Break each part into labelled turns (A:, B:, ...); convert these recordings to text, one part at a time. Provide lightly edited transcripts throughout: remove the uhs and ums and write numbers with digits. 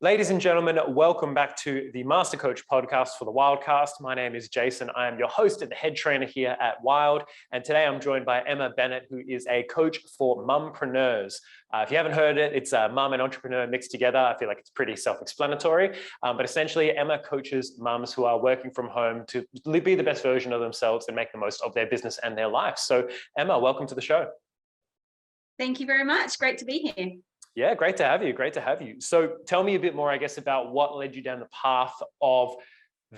A: Ladies and gentlemen, welcome back to the Master Coach podcast for the Wildcast. My name is Jason. I am your host and the head trainer here at Wild. And today I'm joined by Emma Bennett, who is a coach for Mum-preneurs. If you haven't heard it, it's mum and entrepreneur mixed together. I feel like it's pretty self-explanatory. But essentially, Emma coaches mums who are working from home to be the best version of themselves and make the most of their business and their life. So Emma, welcome to the show.
B: Thank you very much. Great to be here.
A: Yeah, great to have you. Great to have you. So tell me a bit more, I guess, about what led you down the path of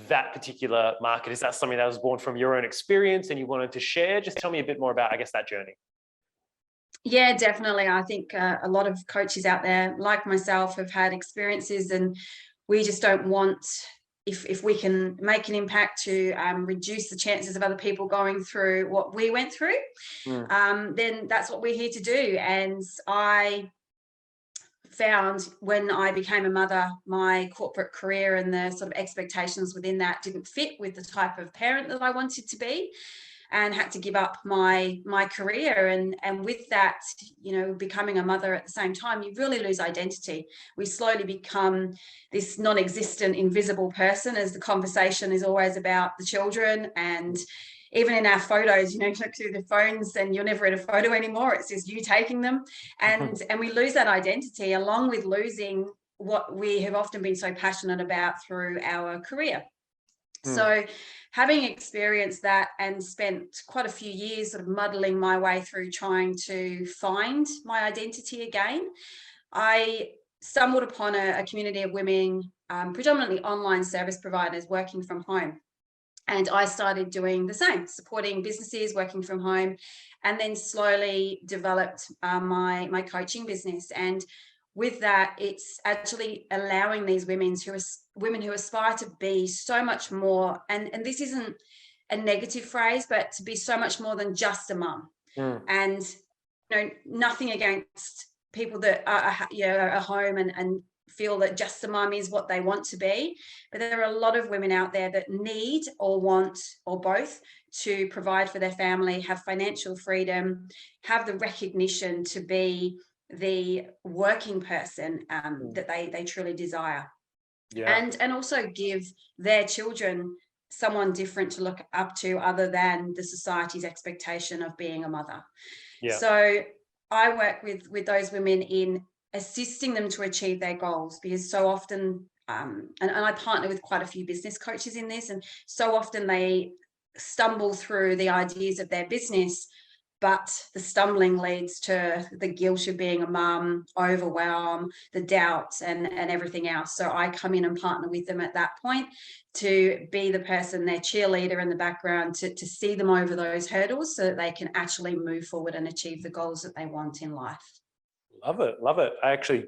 A: that particular market. Is that something that was born from your own experience and you wanted to share? Just tell me a bit more about, I guess, that journey.
B: Yeah, definitely. I think a lot of coaches out there, like myself, have had experiences, and we just don't want, if we can make an impact to reduce the chances of other people going through what we went through, then that's what we're here to do. And I found when I became a mother, my corporate career and the sort of expectations within that didn't fit with the type of parent that I wanted to be, and had to give up my career. And with that, becoming a mother at the same time, you really lose identity. We slowly become this non-existent, invisible person, as the conversation is always about the children. And even in our photos, you look through the phones and you're never in a photo anymore. It's just you taking them. And we lose that identity, along with losing what we have often been so passionate about through our career. So having experienced that and spent quite a few years sort of muddling my way through trying to find my identity again, I stumbled upon a community of women, predominantly online service providers working from home. And I started doing the same, supporting businesses working from home, and then slowly developed my coaching business. And with that, it's actually allowing these women who aspire to be so much more, and this isn't a negative phrase, but to be so much more than just a mum. And nothing against people that are home and feel that just a mum is what they want to be, but there are a lot of women out there that need or want or both to provide for their family, have financial freedom, have the recognition to be the working person that they truly desire. And also give their children someone different to look up to other than the society's expectation of being a mother. So I work with those women in assisting them to achieve their goals, because so often and I partner with quite a few business coaches in this, and so often they stumble through the ideas of their business, but the stumbling leads to the guilt of being a mum, overwhelm, the doubts, and everything else. So I come in and partner with them at that point to be the person, their cheerleader in the background, to see them over those hurdles so that they can actually move forward and achieve the goals that they want in life.
A: Love it. Love it. I actually,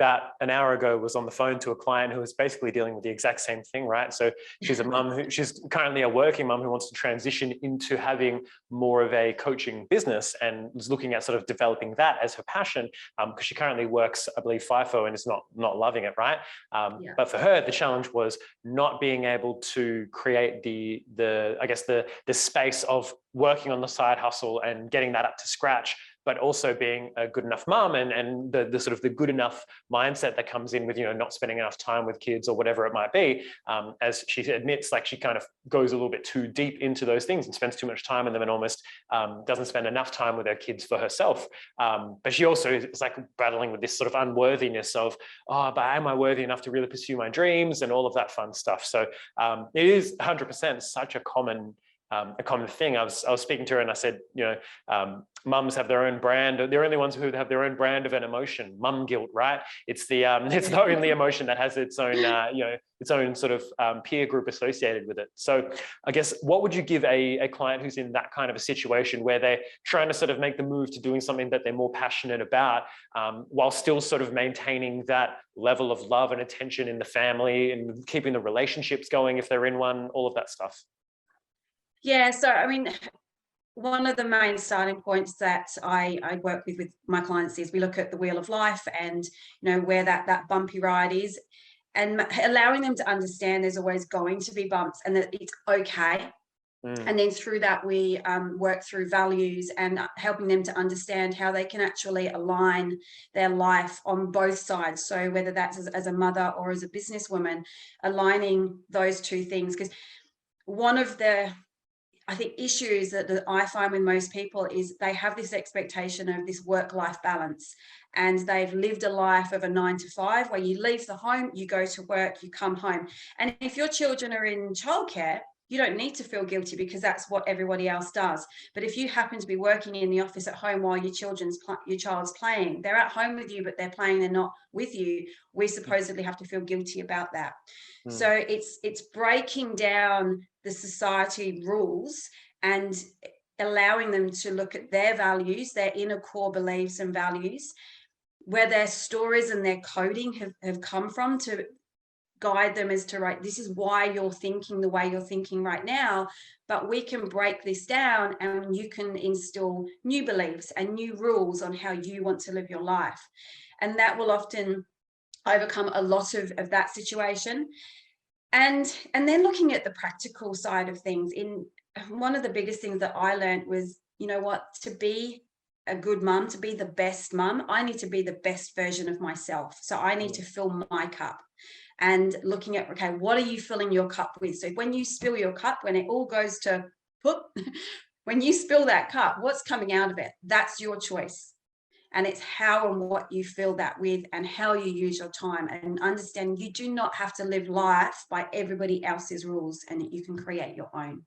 A: about an hour ago, was on the phone to a client who was basically dealing with the exact same thing, right? So she's a mum she's currently a working mum who wants to transition into having more of a coaching business, and is looking at sort of developing that as her passion, because she currently works, I believe, FIFO, and is not loving it, right? But for her, the challenge was not being able to create the space of working on the side hustle and getting that up to scratch, but also being a good enough mum, and the sort of the good enough mindset that comes in with, not spending enough time with kids or whatever it might be. As she admits, like, she kind of goes a little bit too deep into those things and spends too much time in them, and almost doesn't spend enough time with her kids for herself. But she also is like battling with this sort of unworthiness of, but am I worthy enough to really pursue my dreams, and all of that fun stuff. So it is 100% such a common thing. I was speaking to her and I said, mums have their own brand. They're only ones who have their own brand of an emotion, mum guilt, right? It's the only emotion that has its own its own sort of peer group associated with it. So I guess, what would you give a client who's in that kind of a situation where they're trying to sort of make the move to doing something that they're more passionate about, while still sort of maintaining that level of love and attention in the family, and keeping the relationships going if they're in one, all of that stuff?
B: Yeah, so I mean, one of the main starting points that I work with my clients is we look at the wheel of life, and where that bumpy ride is, and allowing them to understand there's always going to be bumps, and that it's okay And then through that, we work through values and helping them to understand how they can actually align their life on both sides. So whether that's as a mother or as a businesswoman, aligning those two things. Because one of the, I think, issues that I find with most people is they have this expectation of this work-life balance, and they've lived a life of a 9 to 5 where you leave the home, you go to work, you come home. And if your children are in childcare, you don't need to feel guilty because that's what everybody else does. But if you happen to be working in the office at home while your child's playing, they're at home with you, but they're playing, they're not with you, we supposedly have to feel guilty about that. So it's breaking down the society rules and allowing them to look at their values, their inner core beliefs and values, where their stories and their coding have come from, to guide them as to, right, this is why you're thinking the way you're thinking right now, but we can break this down and you can instill new beliefs and new rules on how you want to live your life. And that will often overcome a lot of that situation. And then looking at the practical side of things, in one of the biggest things that I learned was, you know what, to be a good mum, to be the best mum, I need to be the best version of myself. So I need to fill my cup. And looking at, okay, what are you filling your cup with? So when you spill your cup, when it all goes to poop, when you spill that cup, what's coming out of it? That's your choice. And it's how and what you fill that with and how you use your time, and understand you do not have to live life by everybody else's rules, and you can create your own.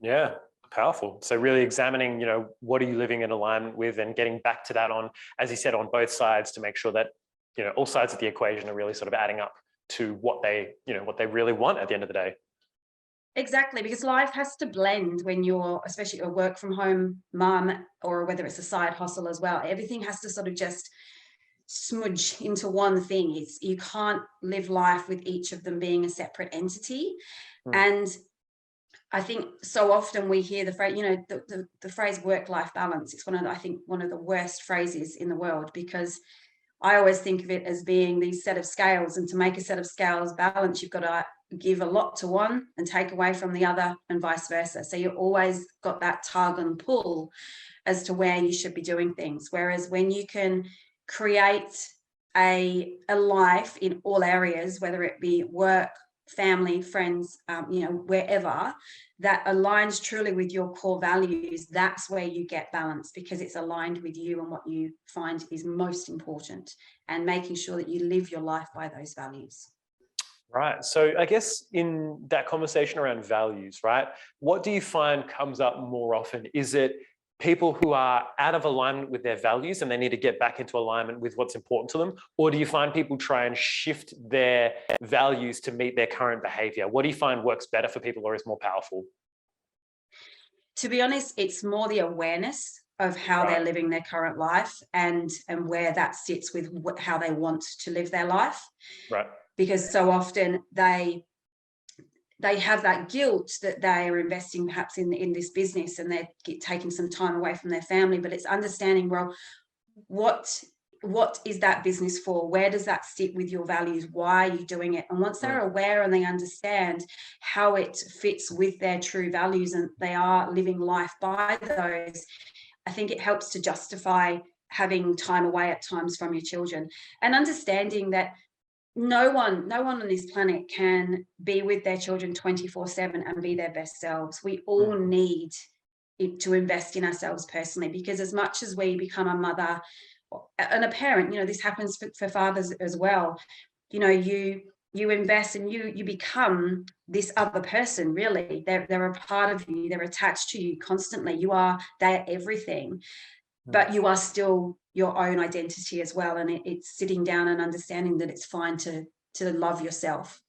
A: Yeah, powerful. So really examining, you know, what are you living in alignment with, and getting back to that on, as you said, on both sides, to make sure that, you know, all sides of the equation are really sort of adding up to what they, you know, what they really want at the end of the day.
B: Exactly, because life has to blend when you're, especially a work from home mum, or whether it's a side hustle as well. Everything has to sort of just smudge into one thing. You can't live life with each of them being a separate entity. And I think so often we hear the phrase, you know, the phrase work-life balance. It's I think one of the worst phrases in the world, because I always think of it as being these set of scales, and to make a set of scales balance, you've got to give a lot to one and take away from the other, and vice versa. So you've always got that tug and pull as to where you should be doing things. Whereas when you can create a life in all areas, whether it be work, family, friends, you know, wherever, that aligns truly with your core values, that's where you get balance, because it's aligned with you and what you find is most important, and making sure that you live your life by those values.
A: Right. So I guess in that conversation around values, right, what do you find comes up more often? Is it people who are out of alignment with their values and they need to get back into alignment with what's important to them? Or do you find people try and shift their values to meet their current behavior? What do you find works better for people or is more powerful?
B: To be honest, it's more the awareness of how they're living their current life, and where that sits with how they want to live their life.
A: Right.
B: Because so often they have that guilt that they are investing perhaps in this business, and they're taking some time away from their family. But it's understanding, well, what is that business for? Where does that sit with your values? Why are you doing it? And once they're aware and they understand how it fits with their true values, and they are living life by those, I think it helps to justify having time away at times from your children, and understanding that no one on this planet can be with their children 24/7 and be their best selves. We all need to invest in ourselves personally, because as much as we become a mother and a parent, you know, this happens for fathers as well. You know, you invest and you become this other person, really. They're a part of you, they're attached to you constantly. They're everything, but you are still your own identity as well. And it's sitting down and understanding that it's fine to love yourself.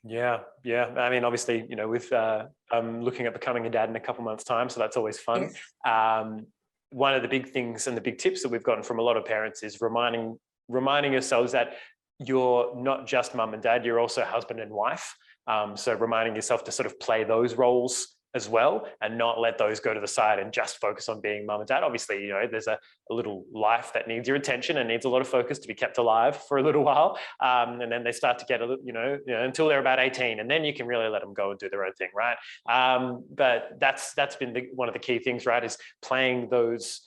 A: Yeah. I mean, obviously, you know, with I'm looking at becoming a dad in a couple months' time, so that's always fun.
B: Yes.
A: One of the big things and the big tips that we've gotten from a lot of parents is reminding yourselves that you're not just mum and dad, you're also husband and wife. So reminding yourself to sort of play those roles as well, and not let those go to the side and just focus on being mum and dad. Obviously, you know, there's a little life that needs your attention and needs a lot of focus to be kept alive for a little while. And then they start to get a little, you know, until they're about 18, and then you can really let them go and do their own thing, right? But that's been one of the key things, right? Is playing those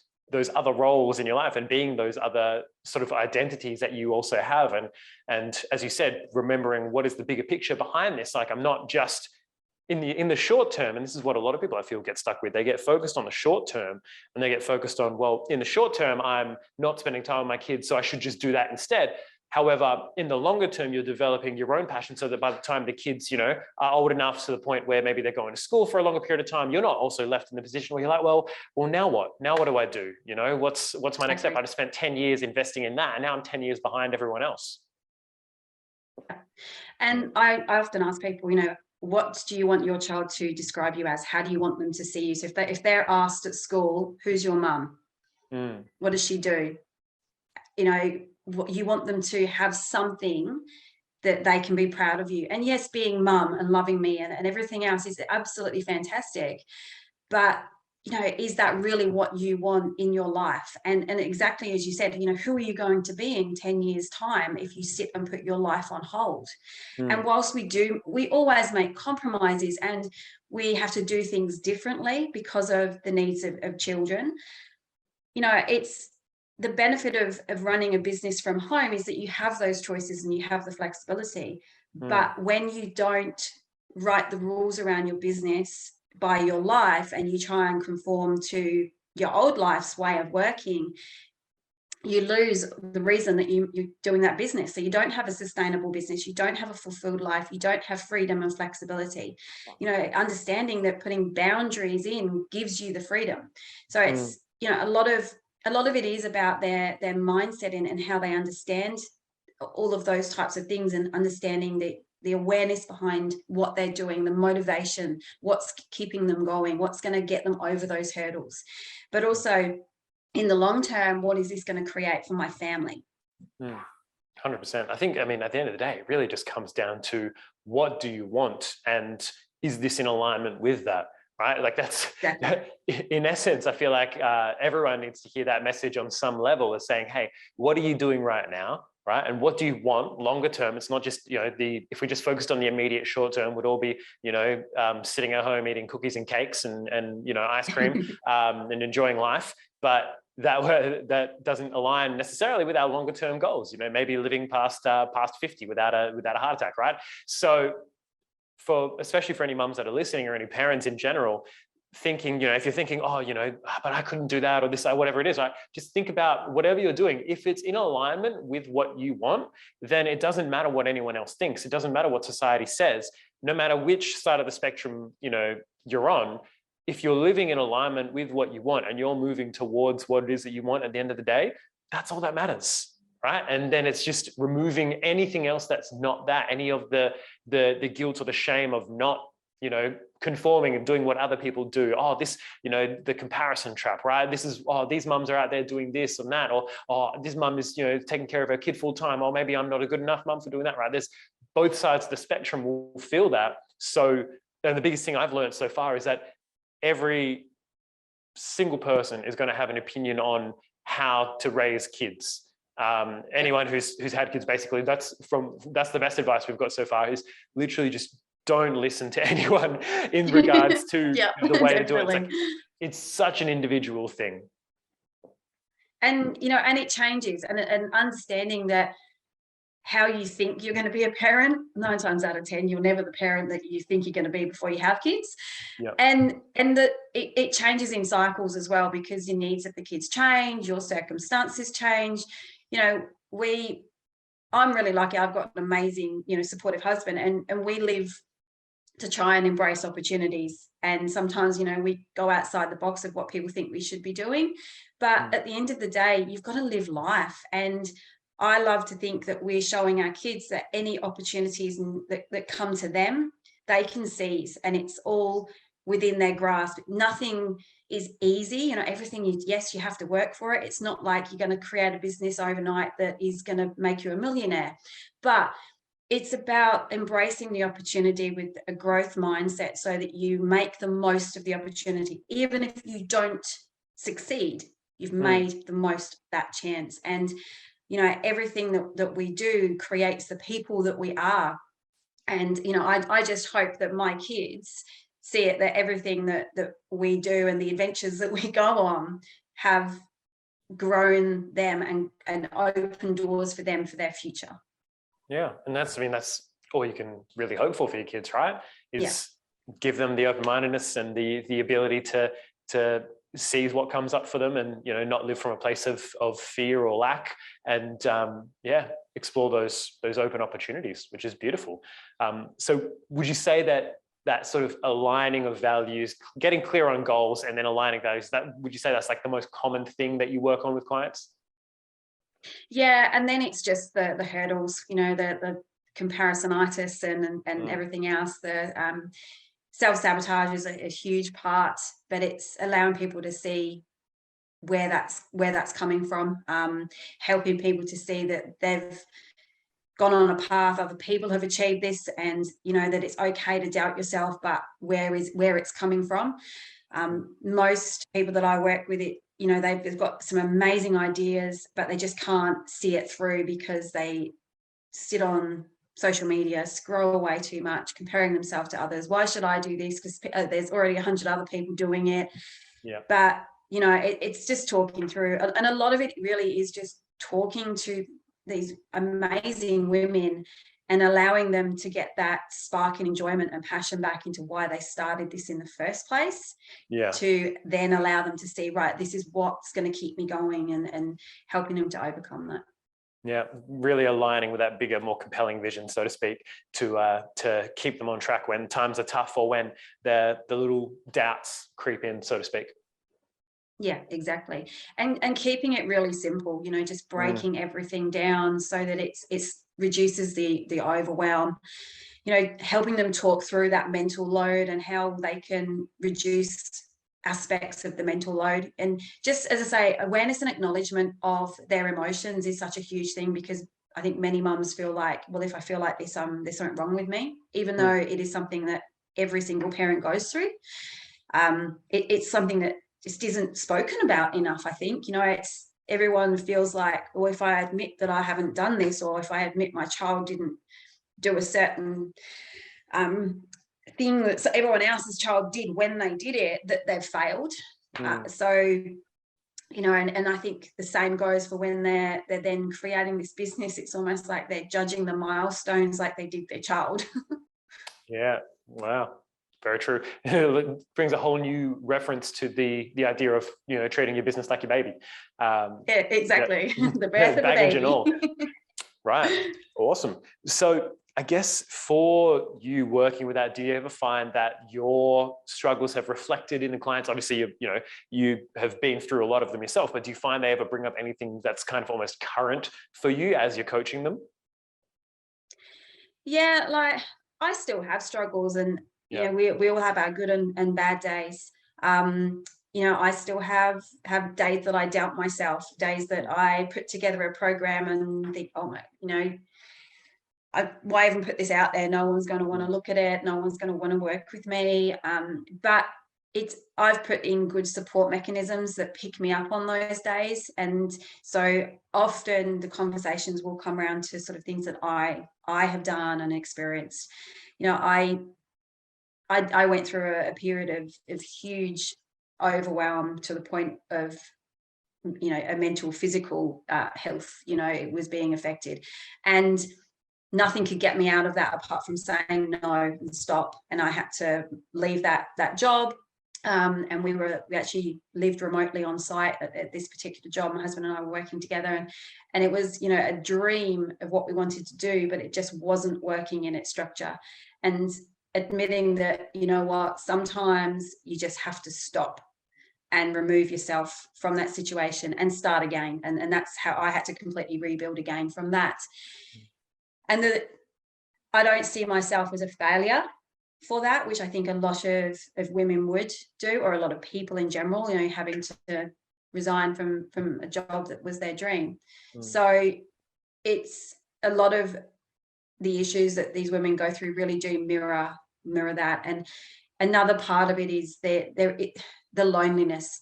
A: other roles in your life and being those other sort of identities that you also have. And as you said, remembering what is the bigger picture behind this. Like, I'm not just in the short term, and this is what a lot of people I feel get stuck with. They get focused on the short term, and they get focused on, well, in the short term, I'm not spending time with my kids, so I should just do that instead. However, in the longer term, you're developing your own passion, so that by the time the kids, you know, are old enough to the point where maybe they're going to school for a longer period of time, you're not also left in the position where you're like, well, now what? Now what do I do? You know, what's my next step? I just spent 10 years investing in that, and now I'm 10 years behind everyone else.
B: And I often ask people, you know, what do you want your child to describe you as? How do you want them to see you? So if they're asked at school, who's your mum? What does she do? You know, you want them to have something that they can be proud of you. And yes, being mum and loving me and everything else is absolutely fantastic. But, you know, is that really what you want in your life? And exactly as you said, you know, who are you going to be in 10 years' time if you sit and put your life on hold? And whilst we always make compromises, and we have to do things differently because of the needs of children. You know, it's the benefit of running a business from home is that you have those choices and you have the flexibility. But when you don't write the rules around your business by your life, and you try and conform to your old life's way of working, you lose the reason that you're doing that business. So you don't have a sustainable business, you don't have a fulfilled life, you don't have freedom and flexibility. You know, understanding that putting boundaries in gives you the freedom. So it's, you know, a lot of it is about their mindset and how they understand all of those types of things, and understanding the awareness behind what they're doing, the motivation, what's keeping them going, what's going to get them over those hurdles. But also, in the long term, what is this going to create for my family?
A: 100%. I think, I mean, at the end of the day, it really just comes down to, what do you want? And is this in alignment with that? Right? Like, that's in essence, I feel like everyone needs to hear that message on some level, is saying, hey, what are you doing right now? Right? And what do you want longer term? It's not just, you know, if we just focused on the immediate short term, we'd all be, you know, sitting at home eating cookies and cakes and you know, ice cream and enjoying life. But that doesn't align necessarily with our longer term goals. You know, maybe living past 50 without a heart attack, right? So especially for any mums that are listening, or any parents in general, thinking, you know, if you're thinking, oh, you know, but I couldn't do that, or this, whatever it is, right? Just think about whatever you're doing. If it's in alignment with what you want, then it doesn't matter what anyone else thinks. It doesn't matter what society says. No matter which side of the spectrum, you know, you're on, if you're living in alignment with what you want and you're moving towards what it is that you want at the end of the day, that's all that matters. Right? And then it's just removing anything else that's not that, any of the guilt or the shame of not, you know, conforming and doing what other people do. Oh, this, you know, the comparison trap, right? This is, oh, these mums are out there doing this and that, or, oh, this mum is, you know, taking care of her kid full time, or maybe I'm not a good enough mum for doing that, right? There's both sides of the spectrum will feel that. So, and the biggest thing I've learned so far is that every single person is going to have an opinion on how to raise kids. Anyone who's had kids, basically, that's the best advice we've got so far, is literally just don't listen to anyone in regards to the way to do it. It's such an individual thing.
B: And, you know, and it changes, and understanding that how you think you're going to be a parent, 9 times out of 10, you're never the parent that you think you're going to be before you have kids. And that it changes in cycles as well, because your needs of the kids change, your circumstances change. You know, I'm really lucky. I've got an amazing, you know, supportive husband, and we live to try and embrace opportunities. And sometimes, you know, we go outside the box of what people think we should be doing. But at the end of the day, you've got to live life. And I love to think that we're showing our kids that any opportunities that come to them, they can seize, and it's all within their grasp. Nothing is easy, you know, everything yes, you have to work for it. It's not like you're going to create a business overnight that is going to make you a millionaire. But it's about embracing the opportunity with a growth mindset so that you make the most of the opportunity. Even if you don't succeed, you've made the most of that chance. And, you know, everything that we do creates the people that we are. And, you know, I just hope that my kids see it, that everything that we do and the adventures that we go on have grown them and opened doors for them for their future.
A: Yeah. And that's, I mean, that's all you can really hope for your kids, right? Is give them the open-mindedness and the ability to seize what comes up for them, and, you know, not live from a place of fear or lack, and explore those open opportunities, which is beautiful. So would you say that sort of aligning of values, getting clear on goals and then aligning values, would you say that's like the most common thing that you work on with clients?
B: Yeah, and then it's just the hurdles, you know, the comparisonitis and everything else. The self-sabotage is a huge part, but it's allowing people to see where that's coming from, helping people to see that they've gone on a path, other people have achieved this, and, you know, that it's okay to doubt yourself, but where it's coming from. Most people that I work with, you know, they've got some amazing ideas, but they just can't see it through because they sit on social media, scroll away too much, comparing themselves to others. Why should I do this? Because there's already 100 other people doing it.
A: Yeah.
B: But, you know, it's just talking through, and a lot of it really is just talking to these amazing women and allowing them to get that spark and enjoyment and passion back into why they started this in the first place.
A: Yeah.
B: To then allow them to see, right, this is what's going to keep me going, and helping them to overcome that.
A: Yeah, really aligning with that bigger, more compelling vision, so to speak, to keep them on track when times are tough, or when the little doubts creep in, so to speak.
B: Yeah, exactly. And keeping it really simple, you know, just breaking everything down so that it's reduces the overwhelm, you know, helping them talk through that mental load and how they can reduce aspects of the mental load. And just, as I say, awareness and acknowledgement of their emotions is such a huge thing, because I think many mums feel like, well, if I feel like this, there's something wrong with me, even though it is something that every single parent goes through. It's something that just isn't spoken about enough, I think. You know, it's, everyone feels like, well, if I admit that I haven't done this, or if I admit my child didn't do a certain thing that everyone else's child did when they did it, that they've failed. So, you know, and I think the same goes for when they're then creating this business. It's almost like they're judging the milestones like they did their child.
A: Yeah. Wow. Very true. It brings a whole new reference to the idea of, you know, treating your business like your baby.
B: Yeah, exactly.
A: Yeah.
B: The birth of the baby.
A: And all. Right. Awesome. So I guess for you working with that, do you ever find that your struggles have reflected in the clients? Obviously, you have been through a lot of them yourself, but do you find they ever bring up anything that's kind of almost current for you as you're coaching them?
B: Yeah, like, I still have struggles, and you know, we all have our good and bad days. You know, I still have days that I doubt myself, days that I put together a program and think, oh my, you know, why even put this out there? No one's going to want to look at it. No one's going to want to work with me. But I've put in good support mechanisms that pick me up on those days. And so often the conversations will come around to sort of things that I have done and experienced. You know, I went through a period of huge overwhelm, to the point of, you know, a mental, physical health, you know, it was being affected. And nothing could get me out of that apart from saying no and stop. And I had to leave that job. And we actually lived remotely on site at this particular job. My husband and I were working together, and it was, you know, a dream of what we wanted to do, but it just wasn't working in its structure. And admitting that, you know what, sometimes you just have to stop and remove yourself from that situation and start again. And that's how I had to completely rebuild again from that. And I don't see myself as a failure for that, which I think a lot of women would do, or a lot of people in general, you know, having to resign from a job that was their dream. So it's a lot of the issues that these women go through really do mirror that. And another part of it is the loneliness.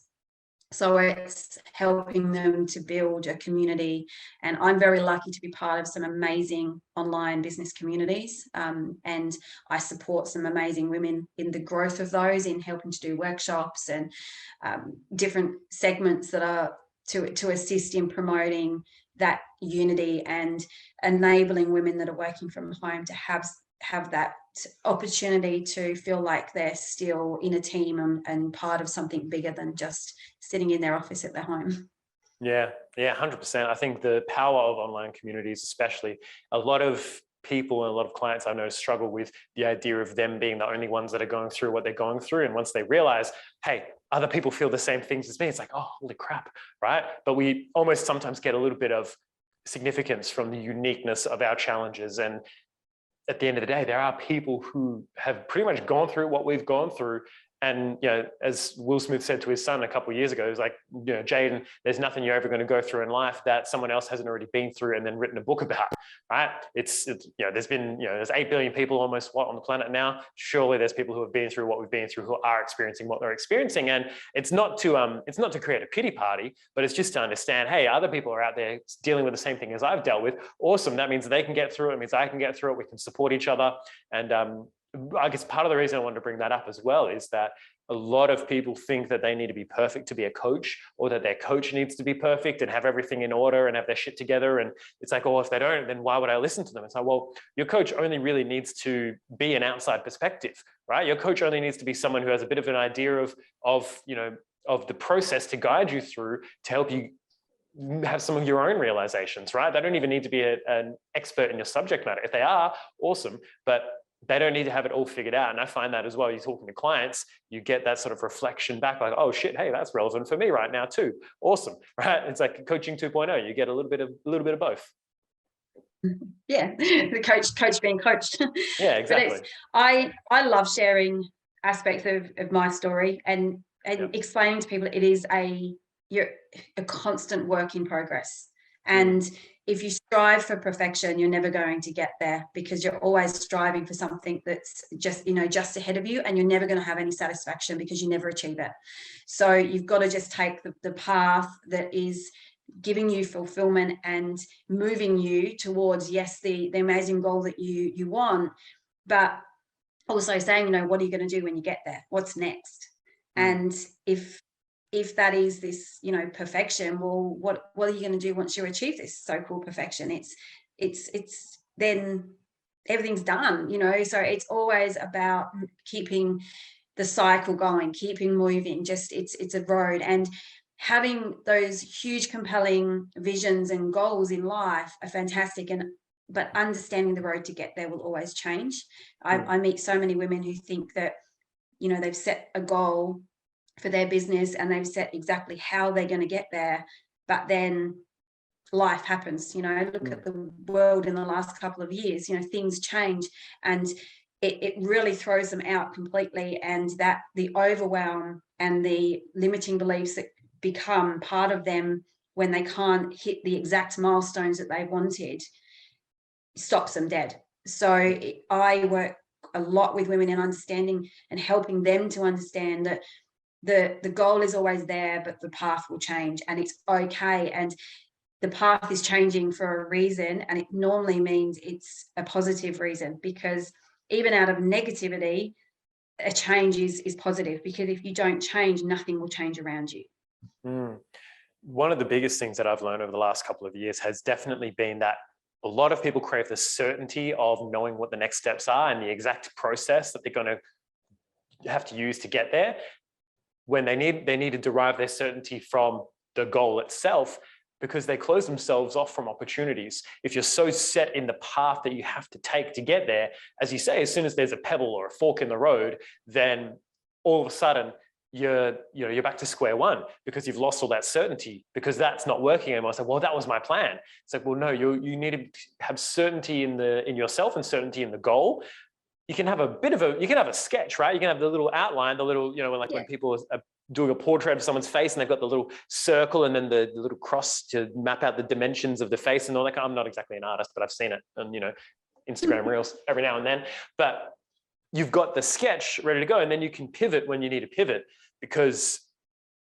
B: So it's helping them to build a community. And I'm very lucky to be part of some amazing online business communities. And I support some amazing women in the growth of those, in helping to do workshops and different segments that are to assist in promoting that unity and enabling women that are working from home to have that opportunity to feel like they're still in a team and part of something bigger than just sitting in their office at their home.
A: Yeah, 100%. I think the power of online communities, especially, a lot of people and a lot of clients I know struggle with the idea of them being the only ones that are going through what they're going through. And once they realize, hey, other people feel the same things as me, it's like, oh, holy crap, right? But we almost sometimes get a little bit of significance from the uniqueness of our challenges. And at the end of the day, there are people who have pretty much gone through what we've gone through. And, as Will Smith said to his son a couple of years ago, he was like, Jaden, there's nothing you're ever going to go through in life that someone else hasn't already been through and then written a book about, right? It's there's been, there's 8 billion people almost on the planet now. Surely there's people who have been through what we've been through, who are experiencing what they're experiencing. And it's not to create a pity party, but it's just to understand, hey, other people are out there dealing with the same thing as I've dealt with. Awesome. That means they can get through it. It means I can get through it. We can support each other. And, I guess part of the reason I wanted to bring that up as well is that a lot of people think that they need to be perfect to be a coach, or that their coach needs to be perfect and have everything in order and have their shit together. And it's like, oh, if they don't, then why would I listen to them? It's like, well, your coach only really needs to be an outside perspective, right? Your coach only needs to be someone who has a bit of an idea of the process to guide you through, to help you have some of your own realizations, right? They don't even need to be an expert in your subject matter. If they are, awesome, but they don't need to have it all figured out. And I find that as well, you're talking to clients, you get that sort of reflection back, like, oh shit, hey, that's relevant for me right now too. Awesome, right? It's like coaching 2.0. You get a little bit of both.
B: Yeah, the coach being coached.
A: Yeah, exactly.
B: But I love sharing aspects of my story and explaining to people it is you're a constant work in progress. And if you strive for perfection, you're never going to get there, because you're always striving for something that's just ahead of you, and you're never going to have any satisfaction because you never achieve it. So you've got to just take the path that is giving you fulfillment and moving you towards, yes, the amazing goal that you want, but also saying, what are you going to do when you get there? What's next? And if that is this, perfection, well, what are you going to do once you achieve this so-called perfection? It's then everything's done, so it's always about keeping the cycle going, keeping moving, just it's a road. And having those huge, compelling visions and goals in life are fantastic, but understanding the road to get there will always change. I meet so many women who think that, they've set a goal for their business and they've set exactly how they're going to get there, but then life happens. Look at the world in the last couple of years, things change, and it really throws them out completely. And that the overwhelm and the limiting beliefs that become part of them when they can't hit the exact milestones that they wanted stops them dead. So I work a lot with women in understanding and helping them to understand that the goal is always there, but the path will change, and it's okay. And the path is changing for a reason, and it normally means it's a positive reason, because even out of negativity, a change is positive, because if you don't change, nothing will change around you.
A: One of the biggest things that I've learned over the last couple of years has definitely been that a lot of people crave the certainty of knowing what the next steps are and the exact process that they're going to have to use to get there, when they need to derive their certainty from the goal itself, because they close themselves off from opportunities. If you're so set in the path that you have to take to get there, as you say, as soon as there's a pebble or a fork in the road, then all of a sudden you're back to square one, because you've lost all that certainty, because that's not working anymore. It's like, well, that was my plan. It's like, well, no, you need to have certainty in yourself and certainty in the goal. You can have a sketch, right? You can have the little outline, when people are doing a portrait of someone's face and they've got the little circle and then the little cross to map out the dimensions of the face and all that. I'm not exactly an artist, but I've seen it. And, Instagram reels every now and then, but you've got the sketch ready to go, and then you can pivot when you need to pivot. Because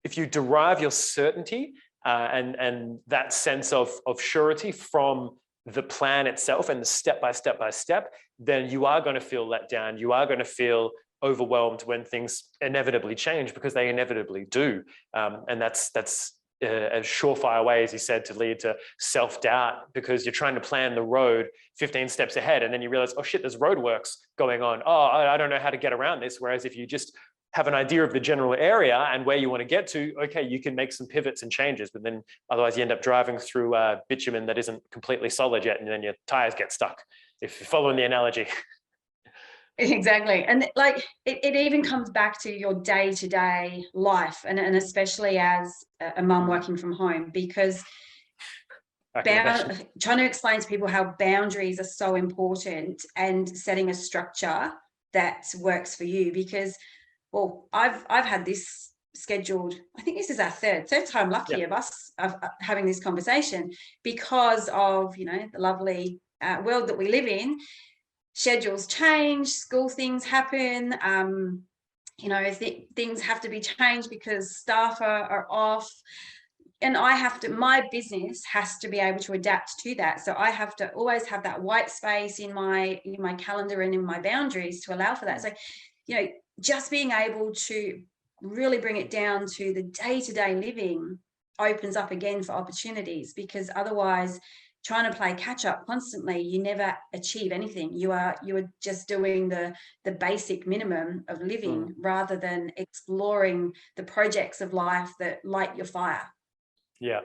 A: if you derive your certainty and that sense of surety from the plan itself and the step by step, then you are going to feel let down. You are going to feel overwhelmed when things inevitably change, because they inevitably do. And that's a surefire way, as you said, to lead to self-doubt, because you're trying to plan the road 15 steps ahead, and then you realize, oh shit, there's roadworks going on. Oh, I don't know how to get around this. Whereas if you just have an idea of the general area and where you want to get to, okay, you can make some pivots and changes, but then otherwise you end up driving through bitumen that isn't completely solid yet, and then your tires get stuck, if you're following the analogy.
B: Exactly. And like it even comes back to your day-to-day life, and especially as a mum working from home, because trying to explain to people how boundaries are so important, and setting a structure that works for you. Because, well, I've had this scheduled, I think this is our third time lucky of us having this conversation, because of, you know, the lovely world that we live in. Schedules change, school things happen, you know, things have to be changed because staff are off, and my business has to be able to adapt to that. So I have to always have that white space in my calendar and in my boundaries to allow for that. So, you know, just being able to really bring it down to the day-to-day living opens up again for opportunities, because otherwise, trying to play catch up constantly, you never achieve anything. You are just doing the basic minimum of living, rather than exploring the projects of life that light your fire.
A: Yeah,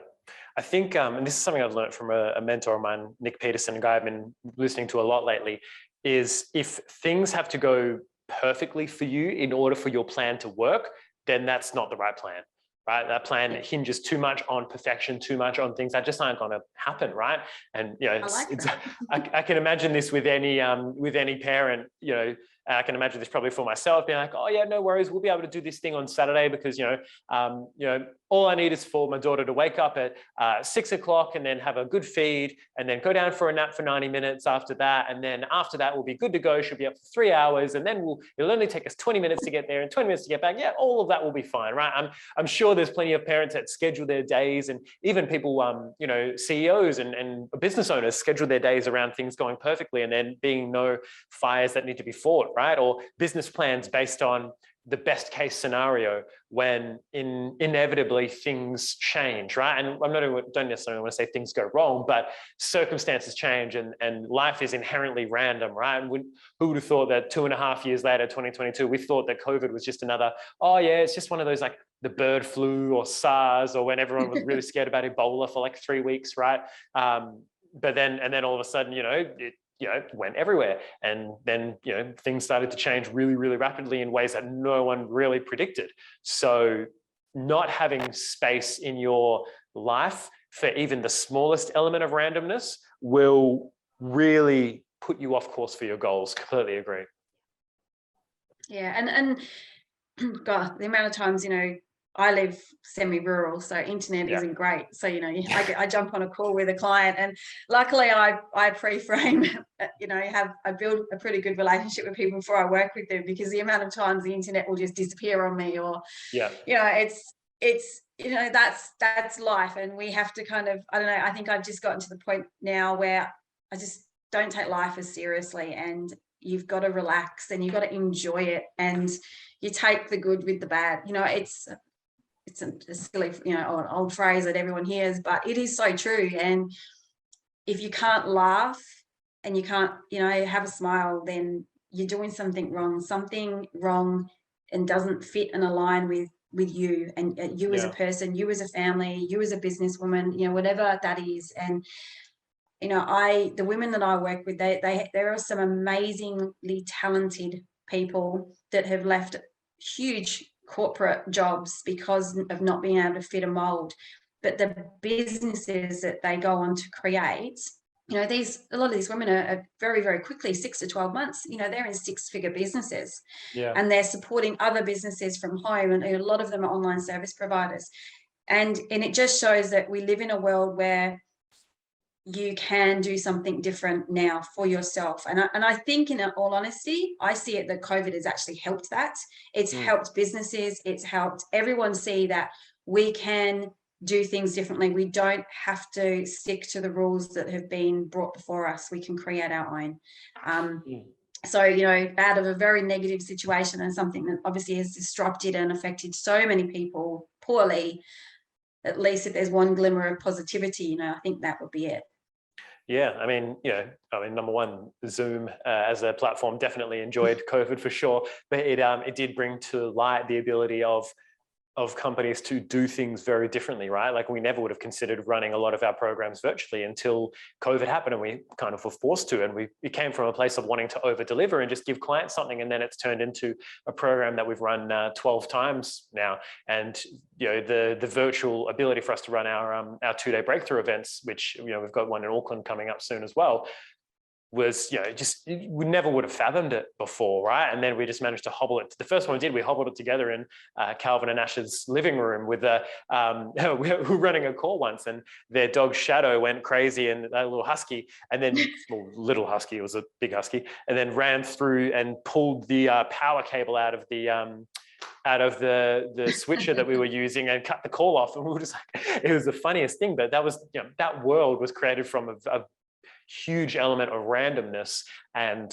A: I think, and this is something I've learned from a mentor of mine, Nick Peterson, a guy I've been listening to a lot lately, is if things have to go perfectly for you in order for your plan to work, then that's not the right plan. Right? That plan hinges too much on perfection, too much on things that just aren't going to happen, right? And you know, I can imagine this with any parent. You know, I can imagine this probably for myself, being like, oh yeah, no worries, we'll be able to do this thing on Saturday, because you know, all I need is for my daughter to wake up at 6 o'clock and then have a good feed, and then go down for a nap for 90 minutes after that, and then after that we'll be good to go. She'll be up for 3 hours, and then it'll only take us 20 minutes to get there and 20 minutes to get back. Yeah, all of that will be fine, right? I'm sure there's plenty of parents that schedule their days, and even people, you know, CEOs and business owners schedule their days around things going perfectly, and then being no fires that need to be fought, right? Or business plans based on the best case scenario, when inevitably things change, right? And don't necessarily want to say things go wrong, but circumstances change, and life is inherently random, right? And who would have thought that 2.5 years later, 2022, we thought that COVID was just another, oh yeah, it's just one of those, like the bird flu or SARS, or when everyone was really scared about Ebola for like 3 weeks, right? But then all of a sudden, you know, it went everywhere. And then, you know, things started to change really, really rapidly in ways that no one really predicted. So not having space in your life for even the smallest element of randomness will really put you off course for your goals. Completely agree.
B: Yeah. And God, the amount of times, you know, I live semi-rural, so internet isn't great. So, you know, I jump on a call with a client, and luckily I pre-frame, you know, I build a pretty good relationship with people before I work with them, because the amount of times the internet will just disappear on me, or, you know, it's, you know, that's life. And we have to kind of, I don't know, I think I've just gotten to the point now where I just don't take life as seriously, and you've got to relax and you've got to enjoy it, and you take the good with the bad. You know, it's a silly, you know, an old phrase that everyone hears, but it is so true. And if you can't laugh and you can't, you know, have a smile, then you're doing something wrong and doesn't fit and align with you and you as a person, you as a family, you as a businesswoman, you know, whatever that is. And, you know, the women that I work with, there are some amazingly talented people that have left huge corporate jobs because of not being able to fit a mold. But the businesses that they go on to create, you know, a lot of these women are very, very quickly, 6 to 12 months, you know, they're in 6-figure businesses, and they're supporting other businesses from home. And a lot of them are online service providers. And it just shows that we live in a world where you can do something different now for yourself. And I think, in all honesty, I see it that COVID has actually helped that. It's helped businesses. It's helped everyone see that we can do things differently. We don't have to stick to the rules that have been brought before us. We can create our own. So, out of a very negative situation and something that obviously has disrupted and affected so many people poorly, at least if there's one glimmer of positivity, I think that would be it.
A: Yeah, I mean, number one, Zoom as a platform definitely enjoyed COVID for sure, but it did bring to light the ability of companies to do things very differently, right? Like, we never would have considered running a lot of our programs virtually until COVID happened, and we kind of were forced to. And it came from a place of wanting to over deliver and just give clients something, and then it's turned into a program that we've run 12 times now. And the virtual ability for us to run our 2-day breakthrough events, which we've got one in Auckland coming up soon as well, was we never would have fathomed it before, right? And then we just managed to hobble it. The first one we did, we hobbled it together in Calvin and Ash's living room with we were running a call once, and their dog Shadow went crazy, and that little husky, and then little husky, it was a big husky, and then ran through and pulled the power cable out of the switcher that we were using and cut the call off. And we were just like, it was the funniest thing. But that was, that world was created from a huge element of randomness, and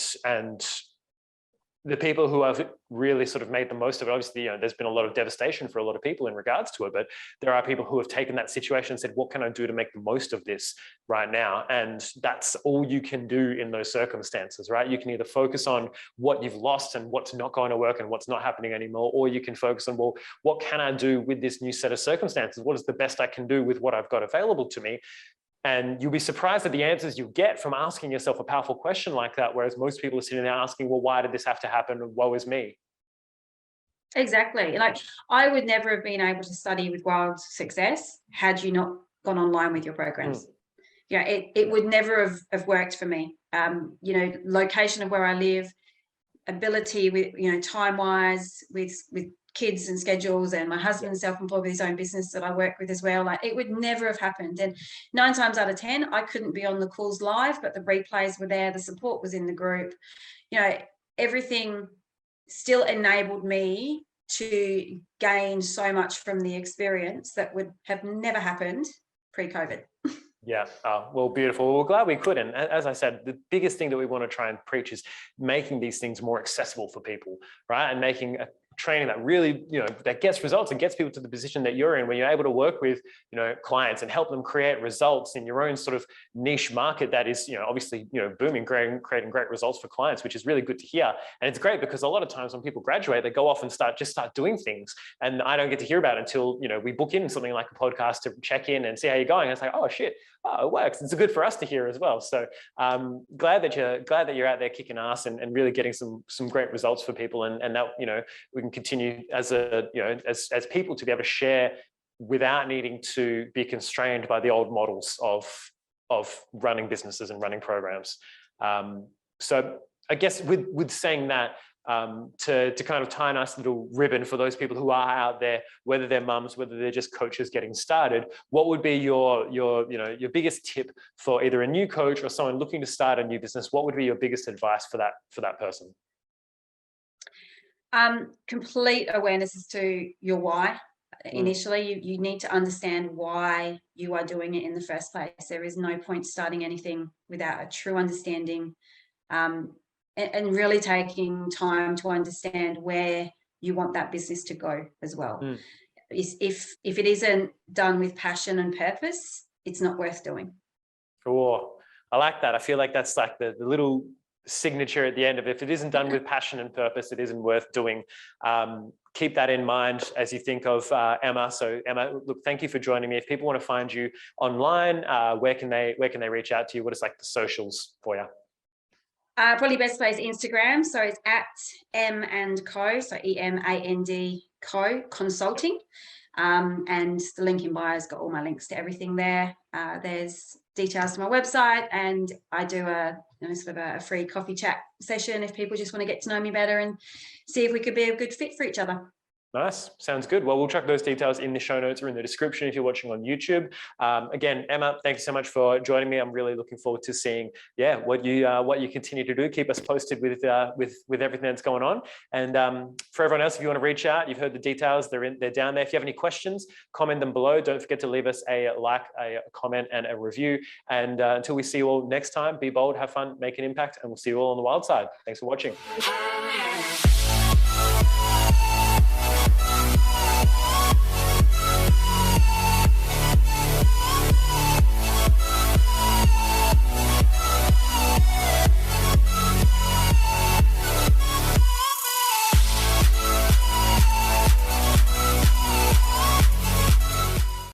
A: the people who have really sort of made the most of it. Obviously, there's been a lot of devastation for a lot of people in regards to it, but there are people who have taken that situation and said, what can I do to make the most of this right now? And that's all you can do in those circumstances, right? You can either focus on what you've lost and what's not going to work and what's not happening anymore, or you can focus on, well, what can I do with this new set of circumstances? What is the best I can do with what I've got available to me? And you'll be surprised at the answers you get from asking yourself a powerful question like that, whereas most people are sitting there asking, well, why did this have to happen? Woe is me.
B: Exactly. Like, I would never have been able to study with wild success had you not gone online with your programs. It would never have worked for me. Location of where I live, ability with, time-wise, with kids and schedules, and my husband's self-employed with his own business that I work with as well. Like, it would never have happened. And 9 times out of 10, I couldn't be on the calls live, but the replays were there. The support was in the group. Everything still enabled me to gain so much from the experience that would have never happened pre-COVID.
A: Yeah. Well, beautiful. Well, we're glad we could. And as I said, the biggest thing that we want to try and preach is making these things more accessible for people, right? And making a training that really, that gets results and gets people to the position that you're in, where you're able to work with, clients and help them create results in your own sort of niche market that is, obviously, booming, creating great results for clients, which is really good to hear. And it's great because a lot of times when people graduate, they go off and start doing things. And I don't get to hear about it until, we book in something like a podcast to check in and see how you're going. And it's like, oh shit, it works. It's good for us to hear as well. So glad that you're out there kicking ass and really getting some great results for people. And that, we can continue as as people to be able to share without needing to be constrained by the old models of running businesses and running programs. So I guess with saying that, to kind of tie a nice little ribbon for those people who are out there, whether they're mums, whether they're just coaches getting started, what would be your biggest tip for either a new coach or someone looking to start a new business? What would be your biggest advice for that person?
B: Complete awareness as to your why. Initially, you need to understand why you are doing it in the first place. There is no point starting anything without a true understanding, and really taking time to understand where you want that business to go as well. If it isn't done with passion and purpose, it's not worth doing.
A: Cool. I like that. I feel like that's like the little signature at the end of it. If it isn't done with passion and purpose, it isn't worth doing. Keep that in mind as you think of Emma. So Emma, look, thank you for joining me. If people want to find you online, where can they reach out to you? What is like the socials for you?
B: Probably best place Instagram. So it's at M&Co, so EMAND Co Consulting. And the link in bio has got all my links to everything there. There's details to my website, and I do sort of a free coffee chat session if people just want to get to know me better and see if we could be a good fit for each other.
A: Nice. Sounds good. Well, we'll chuck those details in the show notes or in the description if you're watching on YouTube. Again, Emma, thank you so much for joining me. I'm really looking forward to seeing, what you continue to do. Keep us posted with everything that's going on. And for everyone else, if you want to reach out, you've heard the details. They're down there. If you have any questions, comment them below. Don't forget to leave us a like, a comment, and a review. And until we see you all next time, be bold, have fun, make an impact, and we'll see you all on the wild side. Thanks for watching.